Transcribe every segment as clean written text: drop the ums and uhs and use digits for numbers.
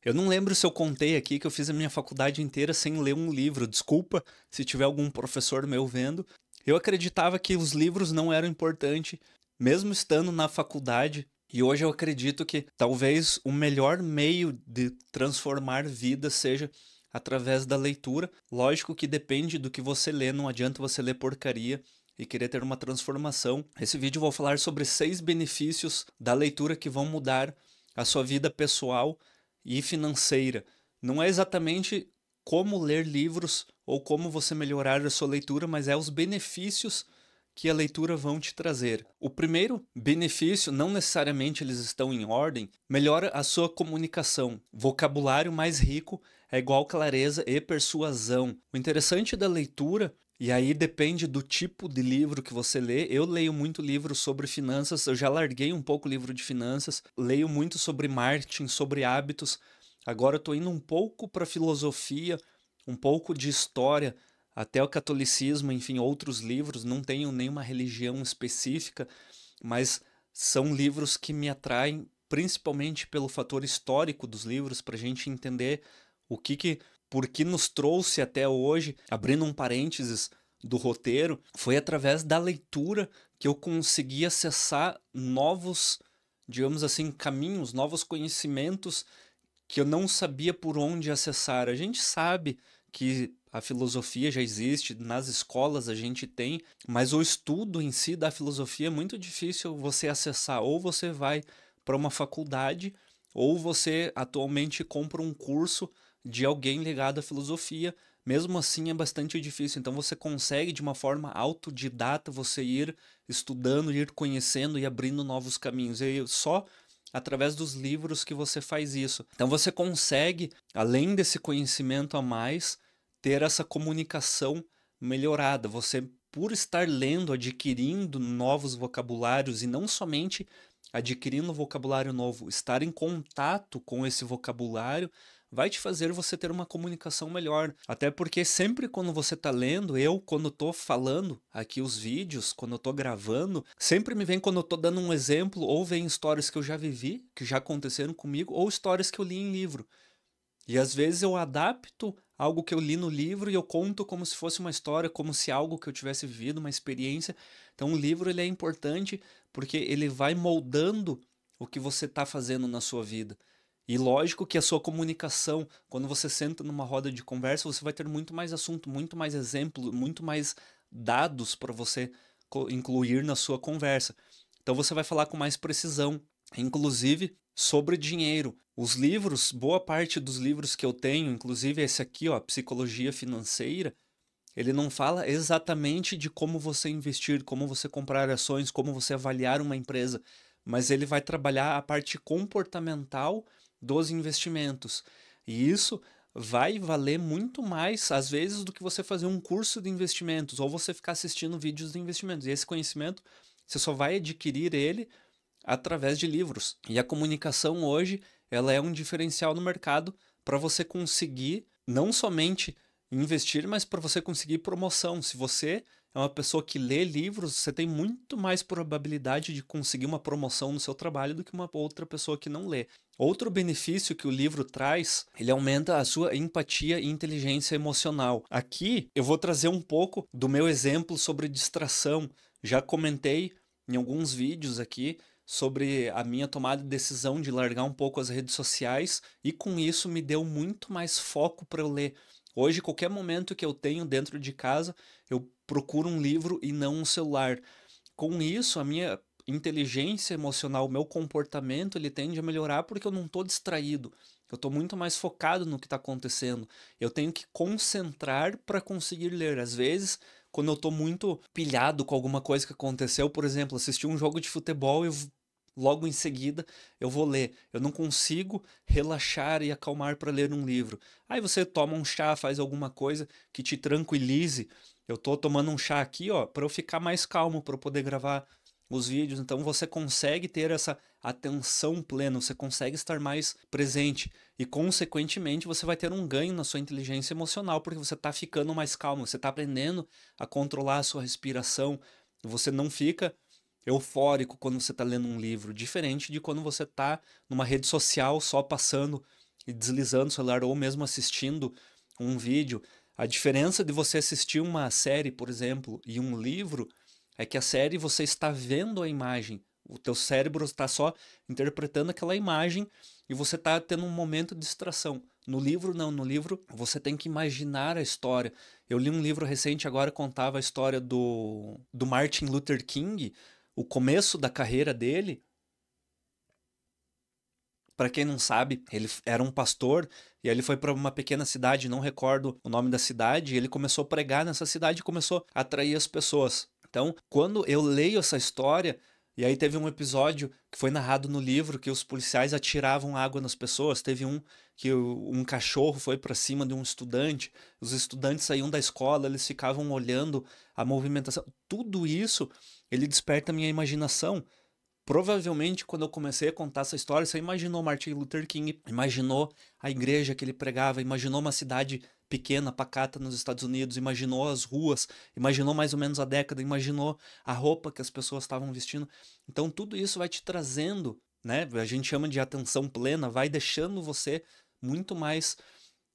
Eu não lembro se eu contei aqui que eu fiz a minha faculdade inteira sem ler um livro. Desculpa se tiver algum professor meu vendo. Eu acreditava que os livros não eram importantes, mesmo estando na faculdade. E hoje eu acredito que talvez o melhor meio de transformar vidas seja através da leitura. Lógico que depende do que você lê, não adianta você ler porcaria e querer ter uma transformação. Esse vídeo eu vou falar sobre 6 benefícios da leitura que vão mudar a sua vida pessoal e financeira. Não é exatamente como ler livros ou como você melhorar a sua leitura, mas é os benefícios que a leitura vão te trazer. O primeiro benefício, não necessariamente eles estão em ordem, melhora a sua comunicação. Vocabulário mais rico é igual clareza e persuasão. O interessante da leitura, e aí depende do tipo de livro que você lê. Eu leio muito livro sobre finanças, eu já larguei um pouco o livro de finanças, leio muito sobre marketing, sobre hábitos. Agora eu estou indo um pouco para filosofia, um pouco de história, até o catolicismo, enfim, outros livros. Não tenho nenhuma religião específica, mas são livros que me atraem principalmente pelo fator histórico dos livros, para a gente entender por que nos trouxe até hoje. Abrindo um parênteses do roteiro, foi através da leitura que eu consegui acessar novos, digamos assim, caminhos, novos conhecimentos que eu não sabia por onde acessar. A gente sabe que a filosofia já existe, nas escolas a gente tem, mas o estudo em si da filosofia é muito difícil você acessar. Ou você vai para uma faculdade, ou você atualmente compra um curso de alguém ligado à filosofia. Mesmo assim é bastante difícil. Então você consegue de uma forma autodidata você ir estudando, ir conhecendo e abrindo novos caminhos. E só através dos livros que você faz isso. Então você consegue, além desse conhecimento a mais, ter essa comunicação melhorada. Você, por estar lendo, adquirindo novos vocabulários e não somente adquirindo vocabulário novo, estar em contato com esse vocabulário vai te fazer você ter uma comunicação melhor. Até porque sempre quando você está lendo, eu quando estou falando aqui os vídeos, quando eu estou gravando, sempre me vem quando eu estou dando um exemplo, ou vem histórias que eu já vivi, que já aconteceram comigo, ou histórias que eu li em livro. E às vezes eu adapto algo que eu li no livro e eu conto como se fosse uma história, como se algo que eu tivesse vivido, uma experiência. Então o livro ele é importante porque ele vai moldando o que você está fazendo na sua vida. E lógico que a sua comunicação, quando você senta numa roda de conversa, você vai ter muito mais assunto, muito mais exemplo, muito mais dados para você incluir na sua conversa. Então você vai falar com mais precisão, inclusive sobre dinheiro. Os livros, boa parte dos livros que eu tenho, inclusive esse aqui, ó, Psicologia Financeira, ele não fala exatamente de como você investir, como você comprar ações, como você avaliar uma empresa, mas ele vai trabalhar a parte comportamental dos investimentos. E isso vai valer muito mais, às vezes, do que você fazer um curso de investimentos ou você ficar assistindo vídeos de investimentos. E esse conhecimento, você só vai adquirir ele através de livros. E a comunicação hoje, ela é um diferencial no mercado para você conseguir não somente investir, mas para você conseguir promoção. Se você é uma pessoa que lê livros, você tem muito mais probabilidade de conseguir uma promoção no seu trabalho do que uma outra pessoa que não lê. Outro benefício que o livro traz, ele aumenta a sua empatia e inteligência emocional. Aqui eu vou trazer um pouco do meu exemplo sobre distração. Já comentei em alguns vídeos aqui sobre a minha tomada de decisão de largar um pouco as redes sociais e com isso me deu muito mais foco para eu ler. Hoje, qualquer momento que eu tenho dentro de casa, eu procuro um livro e não um celular. Com isso, a minha inteligência emocional, o meu comportamento, ele tende a melhorar porque eu não estou distraído. Eu estou muito mais focado no que está acontecendo. Eu tenho que concentrar para conseguir ler. Às vezes, quando eu estou muito pilhado com alguma coisa que aconteceu, por exemplo, assisti um jogo de futebol e logo em seguida eu vou ler. Eu não consigo relaxar e acalmar para ler um livro. Aí você toma um chá, faz alguma coisa que te tranquilize. Eu tô tomando um chá aqui, ó, para eu ficar mais calmo, para eu poder gravar os vídeos. Então você consegue ter essa atenção plena, você consegue estar mais presente e consequentemente você vai ter um ganho na sua inteligência emocional porque você está ficando mais calmo, você está aprendendo a controlar a sua respiração, você não fica eufórico quando você está lendo um livro, diferente de quando você está numa rede social só passando e deslizando o celular ou mesmo assistindo um vídeo. A diferença de você assistir uma série, por exemplo, e um livro é que a série você está vendo a imagem. O teu cérebro está só interpretando aquela imagem e você está tendo um momento de distração. No livro, não. No livro, você tem que imaginar a história. Eu li um livro recente agora, contava a história do Martin Luther King, o começo da carreira dele. Para quem não sabe, ele era um pastor e aí ele foi para uma pequena cidade, não recordo o nome da cidade, e ele começou a pregar nessa cidade e começou a atrair as pessoas. Então, quando eu leio essa história, e aí teve um episódio que foi narrado no livro que os policiais atiravam água nas pessoas, teve um que um cachorro foi para cima de um estudante, os estudantes saíam da escola, eles ficavam olhando a movimentação, tudo isso ele desperta a minha imaginação. Provavelmente, quando eu comecei a contar essa história, você imaginou Martin Luther King, imaginou a igreja que ele pregava, imaginou uma cidade pequena, pacata nos Estados Unidos, imaginou as ruas, imaginou mais ou menos a década, imaginou a roupa que as pessoas estavam vestindo. Então, tudo isso vai te trazendo, né? A gente chama de atenção plena, vai deixando você muito mais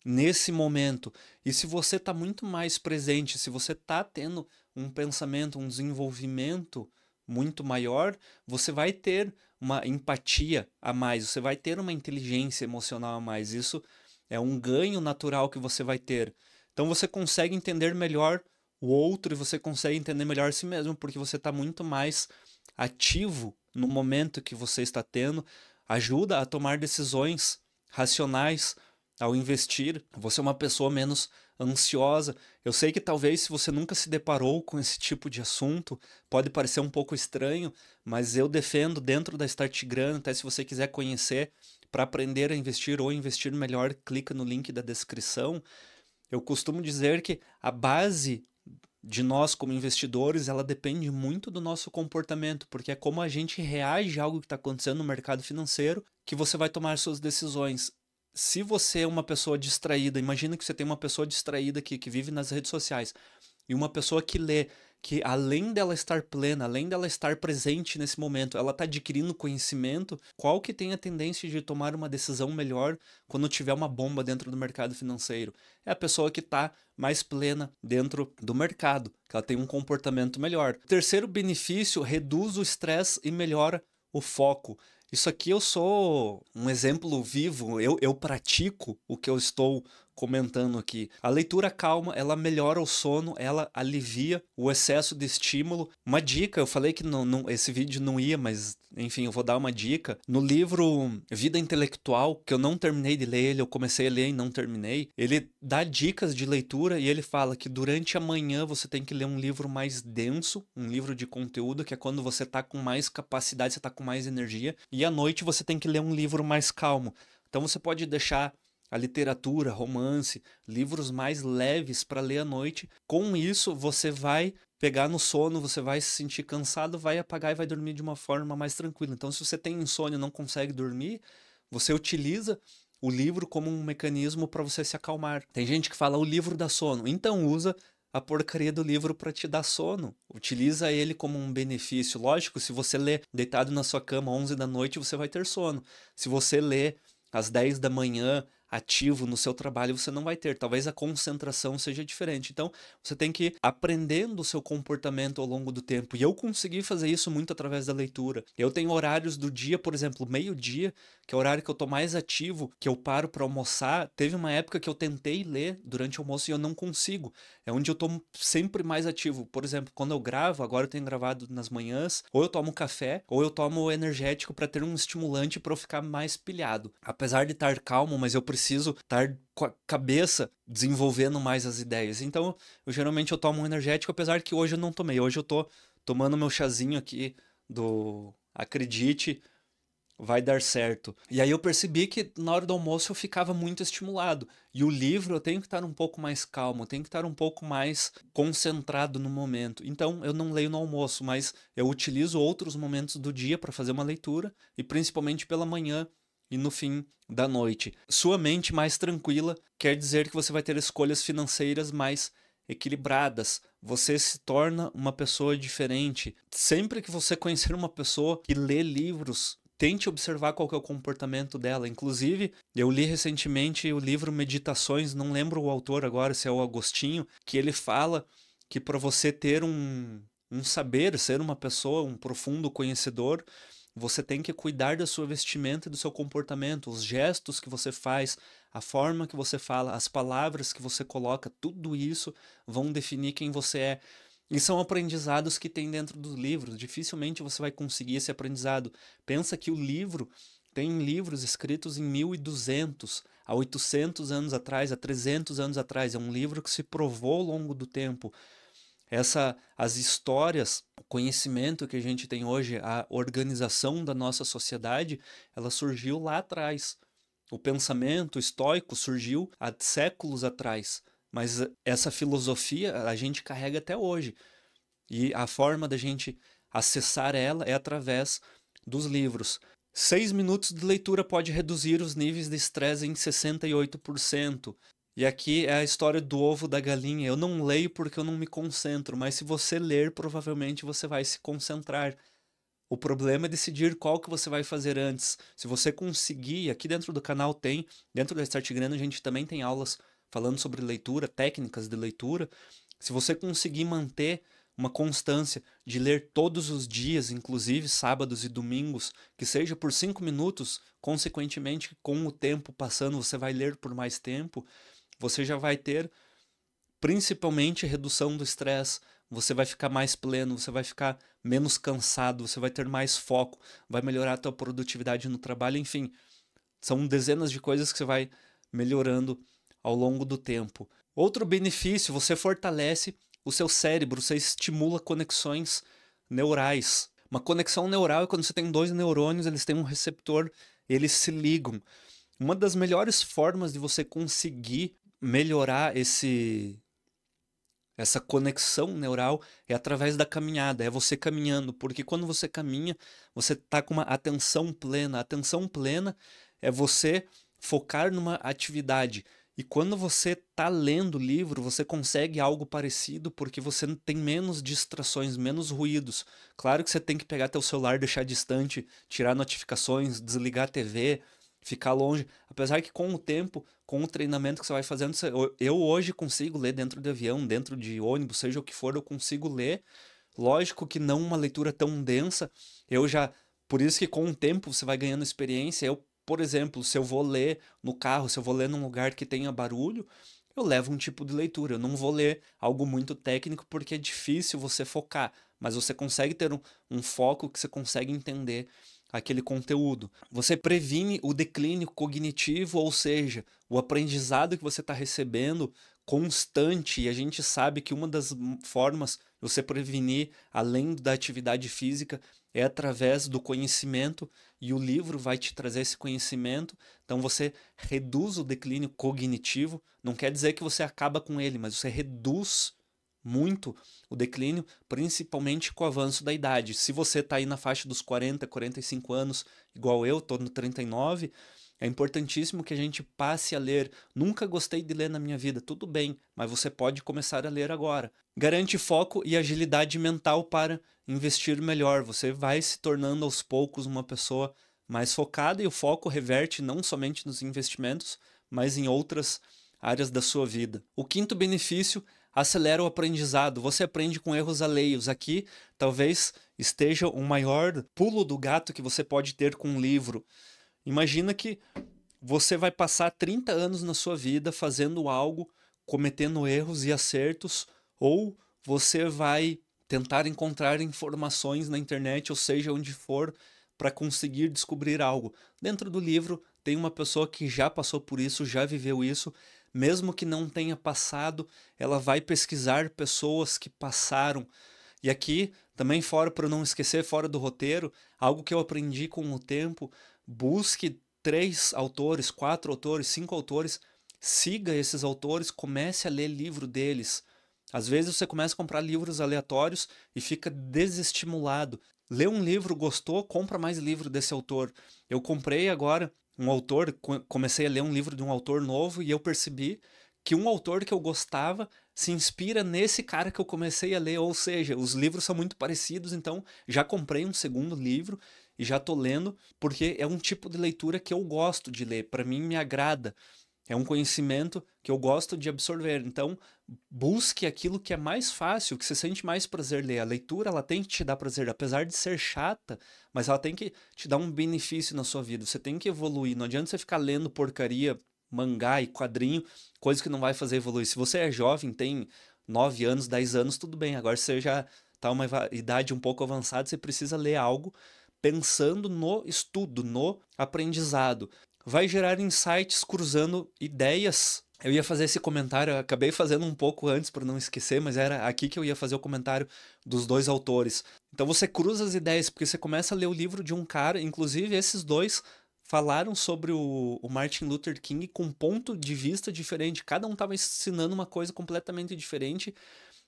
nesse momento. E se você está muito mais presente, se você está tendo um pensamento, um desenvolvimento muito maior, você vai ter uma empatia a mais, você vai ter uma inteligência emocional a mais. Isso é um ganho natural que você vai ter. Então você consegue entender melhor o outro e você consegue entender melhor a si mesmo, porque você está muito mais ativo no momento que você está tendo, ajuda a tomar decisões racionais ao investir. Você é uma pessoa menos ansiosa. Eu sei que talvez se você nunca se deparou com esse tipo de assunto, pode parecer um pouco estranho, mas eu defendo dentro da Startgrana, até se você quiser conhecer, para aprender a investir ou investir melhor, clica no link da descrição. Eu costumo dizer que a base de nós como investidores, ela depende muito do nosso comportamento, porque é como a gente reage a algo que está acontecendo no mercado financeiro que você vai tomar suas decisões. Se você é uma pessoa distraída, imagina que você tem uma pessoa distraída aqui, que vive nas redes sociais, e uma pessoa que lê, que além dela estar plena, além dela estar presente nesse momento, ela está adquirindo conhecimento, qual que tem a tendência de tomar uma decisão melhor quando tiver uma bomba dentro do mercado financeiro? É a pessoa que está mais plena dentro do mercado, que ela tem um comportamento melhor. O terceiro benefício, reduz o estresse e melhora o foco. Isso aqui eu sou um exemplo vivo, eu pratico o que eu estou comentando aqui. A leitura calma, ela melhora o sono, ela alivia o excesso de estímulo. Uma dica, eu falei que esse vídeo não ia, mas enfim, eu vou dar uma dica. No livro Vida Intelectual, que eu não terminei de ler ele, eu comecei a ler e não terminei, ele dá dicas de leitura e ele fala que durante a manhã você tem que ler um livro mais denso, um livro de conteúdo, que é quando você está com mais capacidade, você está com mais energia, e à noite você tem que ler um livro mais calmo. Então você pode deixar a literatura, romance, livros mais leves para ler à noite. Com isso, você vai pegar no sono, você vai se sentir cansado, vai apagar e vai dormir de uma forma mais tranquila. Então, se você tem insônia e não consegue dormir, você utiliza o livro como um mecanismo para você se acalmar. Tem gente que fala o livro dá sono, então usa a porcaria do livro para te dar sono. Utiliza ele como um benefício. Lógico, se você lê deitado na sua cama 11 da noite, você vai ter sono. Se você lê às 10 da manhã, ativo no seu trabalho, você não vai ter. Talvez a concentração seja diferente. Então, você tem que ir aprendendo o seu comportamento ao longo do tempo. E eu consegui fazer isso muito através da leitura. Eu tenho horários do dia, por exemplo, meio-dia, que é o horário que eu tô mais ativo, que eu paro para almoçar. Teve uma época que eu tentei ler durante o almoço e eu não consigo. É onde eu tô sempre mais ativo. Por exemplo, quando eu gravo, agora eu tenho gravado nas manhãs, ou eu tomo café, ou eu tomo energético para ter um estimulante para eu ficar mais pilhado. Apesar de estar calmo, mas eu preciso estar com a cabeça desenvolvendo mais as ideias. Então, geralmente eu tomo um energético, apesar que hoje eu não tomei. Hoje eu tô tomando meu chazinho aqui do Acredite, vai dar certo. E aí eu percebi que na hora do almoço eu ficava muito estimulado. E o livro eu tenho que estar um pouco mais calmo, eu tenho que estar um pouco mais concentrado no momento. Então eu não leio no almoço, mas eu utilizo outros momentos do dia para fazer uma leitura, e principalmente pela manhã e no fim da noite. Sua mente mais tranquila quer dizer que você vai ter escolhas financeiras mais equilibradas. Você se torna uma pessoa diferente. Sempre que você conhecer uma pessoa que lê livros tente observar qual que é o comportamento dela. Inclusive, eu li recentemente o livro Meditações, não lembro o autor agora, se é o Agostinho, que ele fala que para você ter um saber, ser uma pessoa, um profundo conhecedor, você tem que cuidar da sua vestimenta e do seu comportamento, os gestos que você faz, a forma que você fala, as palavras que você coloca, tudo isso vão definir quem você é. E são aprendizados que tem dentro dos livros. Dificilmente você vai conseguir esse aprendizado. Pensa que o livro tem livros escritos em 1200, há 800 anos atrás, há 300 anos atrás. É um livro que se provou ao longo do tempo. As histórias, o conhecimento que a gente tem hoje, a organização da nossa sociedade, ela surgiu lá atrás. O pensamento estoico surgiu há séculos atrás. Mas essa filosofia a gente carrega até hoje. E a forma da gente acessar ela é através dos livros. 6 minutos de leitura pode reduzir os níveis de estresse em 68%. E aqui é a história do ovo da galinha. Eu não leio porque eu não me concentro, mas se você ler, provavelmente você vai se concentrar. O problema é decidir qual que você vai fazer antes. Se você conseguir, aqui dentro do canal tem, dentro da Start Grande a gente também tem aulas falando sobre leitura, técnicas de leitura. Se você conseguir manter uma constância de ler todos os dias, inclusive sábados e domingos, que seja por 5 minutos, consequentemente, com o tempo passando, você vai ler por mais tempo, você já vai ter principalmente redução do estresse, você vai ficar mais pleno, você vai ficar menos cansado, você vai ter mais foco, vai melhorar a tua produtividade no trabalho, enfim, são dezenas de coisas que você vai melhorando ao longo do tempo. Outro benefício, você fortalece o seu cérebro, você estimula conexões neurais. Uma conexão neural é quando você tem dois neurônios, eles têm um receptor, eles se ligam. Uma das melhores formas de você conseguir melhorar essa conexão neural é através da caminhada, é você caminhando, porque quando você caminha, você está com uma atenção plena. A atenção plena é você focar numa atividade. E quando você está lendo o livro, você consegue algo parecido porque você tem menos distrações, menos ruídos. Claro que você tem que pegar teu celular, deixar distante, tirar notificações, desligar a TV, ficar longe. Apesar que com o tempo, com o treinamento que você vai fazendo, eu hoje consigo ler dentro de avião, dentro de ônibus, seja o que for, eu consigo ler. Lógico que não uma leitura tão densa. Por isso que com o tempo você vai ganhando experiência. Por exemplo, se eu vou ler no carro, se eu vou ler num lugar que tenha barulho, eu levo um tipo de leitura. Eu não vou ler algo muito técnico porque é difícil você focar, mas você consegue ter um foco que você consegue entender aquele conteúdo. Você previne o declínio cognitivo, ou seja, o aprendizado que você está recebendo constante, e a gente sabe que uma das formas de você prevenir, além da atividade física, é através do conhecimento, e o livro vai te trazer esse conhecimento. Então você reduz o declínio cognitivo, não quer dizer que você acaba com ele, mas você reduz muito o declínio, principalmente com o avanço da idade. Se você está aí na faixa dos 40, 45 anos, igual eu, estou no 39, é importantíssimo que a gente passe a ler. Nunca gostei de ler na minha vida, tudo bem, mas você pode começar a ler agora. Garante foco e agilidade mental para investir melhor. Você vai se tornando aos poucos uma pessoa mais focada, e o foco reverte não somente nos investimentos, mas em outras áreas da sua vida. O quinto benefício: acelera o aprendizado. Você aprende com erros alheios. Aqui talvez esteja o maior pulo do gato que você pode ter com um livro. Imagina que você vai passar 30 anos na sua vida fazendo algo, cometendo erros e acertos, ou você vai tentar encontrar informações na internet, ou seja, onde for, para conseguir descobrir algo. Dentro do livro tem uma pessoa que já passou por isso, já viveu isso. Mesmo que não tenha passado, ela vai pesquisar pessoas que passaram. E aqui, também fora, para não esquecer, fora do roteiro, algo que eu aprendi com o tempo: busque 3 autores, 4 autores, 5 autores, siga esses autores, comece a ler livro deles. Às vezes você começa a comprar livros aleatórios e fica desestimulado. Lê um livro, gostou, compra mais livro desse autor. Eu comprei agora um autor, comecei a ler um livro de um autor novo, e eu percebi que um autor que eu gostava se inspira nesse cara que eu comecei a ler, ou seja, os livros são muito parecidos, então já comprei um segundo livro e já tô lendo, porque é um tipo de leitura que eu gosto de ler, para mim me agrada. É um conhecimento que eu gosto de absorver. Então, busque aquilo que é mais fácil, que você sente mais prazer ler. A leitura, ela tem que te dar prazer, apesar de ser chata, mas ela tem que te dar um benefício na sua vida. Você tem que evoluir. Não adianta você ficar lendo porcaria, mangá e quadrinho, coisa que não vai fazer evoluir. Se você é jovem, tem 9 anos, 10 anos, tudo bem. Agora, se você já está uma idade um pouco avançada, você precisa ler algo pensando no estudo, no aprendizado. Vai gerar insights cruzando ideias. Eu ia fazer esse comentário, eu acabei fazendo um pouco antes para não esquecer, mas era aqui que eu ia fazer o comentário dos dois autores. Então você cruza as ideias, porque você começa a ler o livro de um cara, inclusive esses dois falaram sobre o Martin Luther King com um ponto de vista diferente. Cada um estava ensinando uma coisa completamente diferente.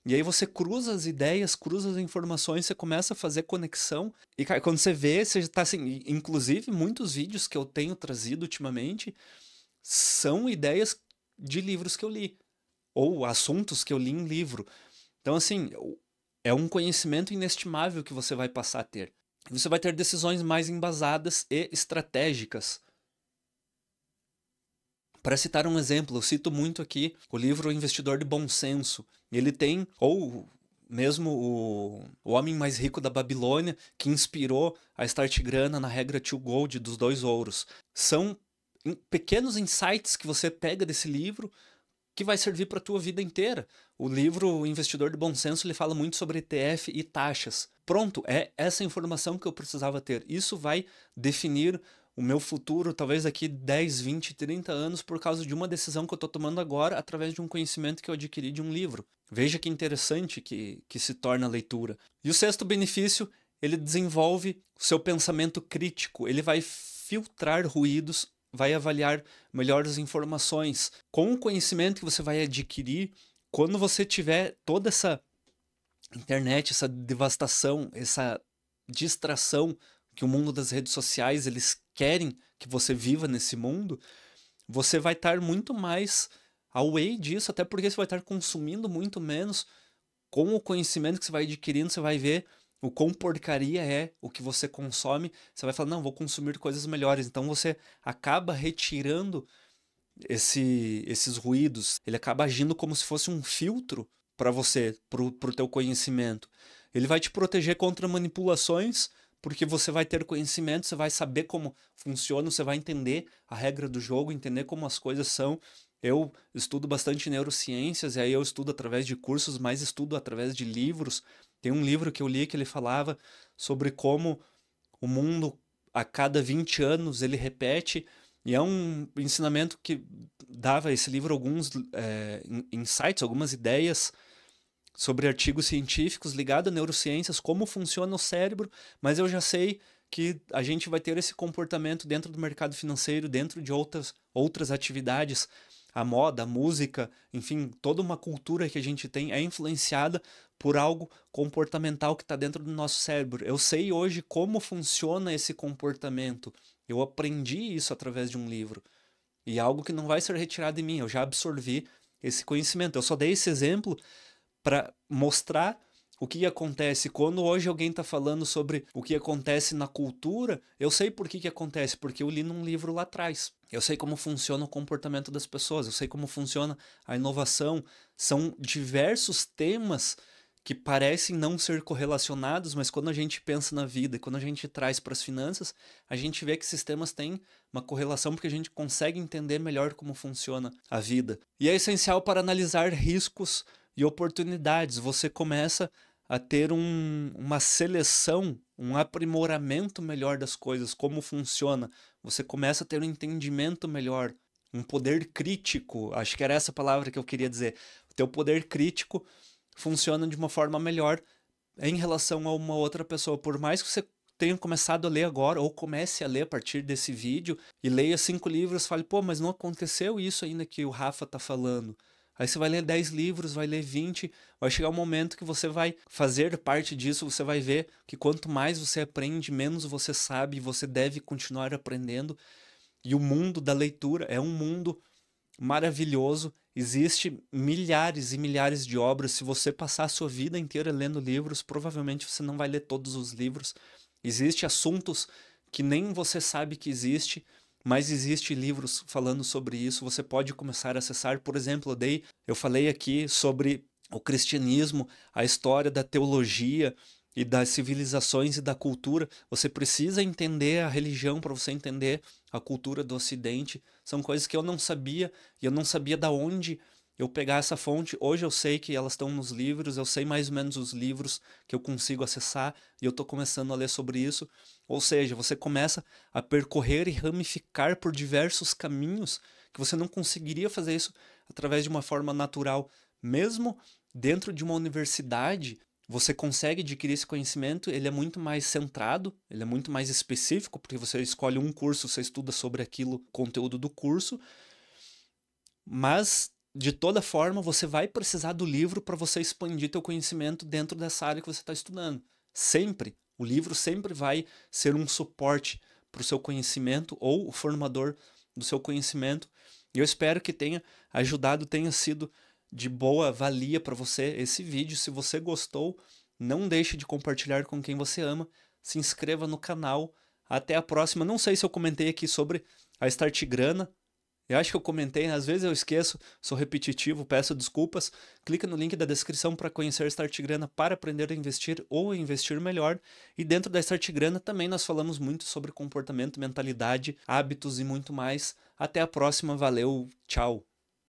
E aí você cruza as ideias, cruza as informações, você começa a fazer conexão. E, cara, quando você vê, você tá assim. Inclusive, muitos vídeos que eu tenho trazido ultimamente são ideias de livros que eu li. Ou assuntos que eu li em livro. Então, assim, é um conhecimento inestimável que você vai passar a ter. Você vai ter decisões mais embasadas e estratégicas. Para citar um exemplo, eu cito muito aqui o livro O Investidor de Bom Senso. Ele tem, ou mesmo o Homem Mais Rico da Babilônia, que inspirou a Start Grana na regra Two Gold dos 2 ouros. São pequenos insights que você pega desse livro que vai servir para a tua vida inteira. O livro O Investidor de Bom Senso, ele fala muito sobre ETF e taxas. Pronto, é essa informação que eu precisava ter. Isso vai definir o meu futuro, talvez daqui 10, 20, 30 anos, por causa de uma decisão que eu estou tomando agora, através de um conhecimento que eu adquiri de um livro. Veja que interessante que se torna a leitura. E o sexto benefício, ele desenvolve o seu pensamento crítico. Ele vai filtrar ruídos, vai avaliar melhor as informações. Com o conhecimento que você vai adquirir, quando você tiver toda essa internet, essa devastação, essa distração que o mundo das redes sociais, eles querem que você viva nesse mundo, você vai estar muito mais away disso, até porque você vai estar consumindo muito menos. Com o conhecimento que você vai adquirindo, você vai ver o quão porcaria é o que você consome. Você vai falar, não, vou consumir coisas melhores. Então você acaba retirando esses ruídos. Ele acaba agindo como se fosse um filtro para você, para o teu conhecimento. Ele vai te proteger contra manipulações, porque você vai ter conhecimento, você vai saber como funciona, você vai entender a regra do jogo, entender como as coisas são. Eu estudo bastante neurociências, e aí eu estudo através de cursos, mas estudo através de livros. Tem um livro que eu li que ele falava sobre como o mundo, a cada 20 anos, ele repete, e é um ensinamento que dava esse livro alguns insights, algumas ideias sobre artigos científicos ligados a neurociências, como funciona o cérebro, mas eu já sei que a gente vai ter esse comportamento dentro do mercado financeiro, dentro de outras atividades. A moda, a música, enfim, toda uma cultura que a gente tem é influenciada por algo comportamental que está dentro do nosso cérebro. Eu sei hoje como funciona esse comportamento. Eu aprendi isso através de um livro. E é algo que não vai ser retirado de mim. Eu já absorvi esse conhecimento. Eu só dei esse exemplo para mostrar o que acontece. Quando hoje alguém está falando sobre o que acontece na cultura, eu sei por que acontece, porque eu li num livro lá atrás. Eu sei como funciona o comportamento das pessoas, eu sei como funciona a inovação. São diversos temas que parecem não ser correlacionados, mas quando a gente pensa na vida e quando a gente traz para as finanças, a gente vê que esses temas têm uma correlação porque a gente consegue entender melhor como funciona a vida. E é essencial para analisar riscos e oportunidades. Você começa a ter uma seleção, um aprimoramento melhor das coisas, como funciona. Você começa a ter um entendimento melhor, um poder crítico. Acho que era essa palavra que eu queria dizer. O teu poder crítico funciona de uma forma melhor em relação a uma outra pessoa. Por mais que você tenha começado a ler agora, ou comece a ler a partir desse vídeo, e leia 5 livros, fale, pô, mas não aconteceu isso ainda que o Rafa tá falando. Aí você vai ler 10 livros, vai ler 20, vai chegar um momento que você vai fazer parte disso, você vai ver que quanto mais você aprende, menos você sabe, e você deve continuar aprendendo. E o mundo da leitura é um mundo maravilhoso. Existe milhares e milhares de obras. Se você passar a sua vida inteira lendo livros, provavelmente você não vai ler todos os livros. Existem assuntos que nem você sabe que existe, mas existe livros falando sobre isso. Você pode começar a acessar. Por exemplo, eu falei aqui sobre o cristianismo, a história da teologia e das civilizações e da cultura. Você precisa entender a religião para você entender a cultura do Ocidente. São coisas que eu não sabia e eu não sabia da onde eu pegar essa fonte. Hoje eu sei que elas estão nos livros, eu sei mais ou menos os livros que eu consigo acessar e eu estou começando a ler sobre isso. Ou seja, você começa a percorrer e ramificar por diversos caminhos que você não conseguiria fazer isso através de uma forma natural. Mesmo dentro de uma universidade, você consegue adquirir esse conhecimento, ele é muito mais centrado, ele é muito mais específico, porque você escolhe um curso, você estuda sobre aquilo, conteúdo do curso, mas de toda forma você vai precisar do livro para você expandir teu conhecimento dentro dessa área que você está estudando. Sempre, o livro sempre vai ser um suporte para o seu conhecimento ou o formador do seu conhecimento. E eu espero que tenha ajudado, tenha sido de boa valia para você esse vídeo. Se você gostou, não deixe de compartilhar com quem você ama. Se inscreva no canal. Até a próxima. Não sei se eu comentei aqui sobre a Startgrana. Eu acho que eu comentei, às vezes eu esqueço, sou repetitivo, peço desculpas. Clica no link da descrição para conhecer a Startgrana para aprender a investir ou a investir melhor. E dentro da Startgrana também nós falamos muito sobre comportamento, mentalidade, hábitos e muito mais. Até a próxima, valeu, tchau!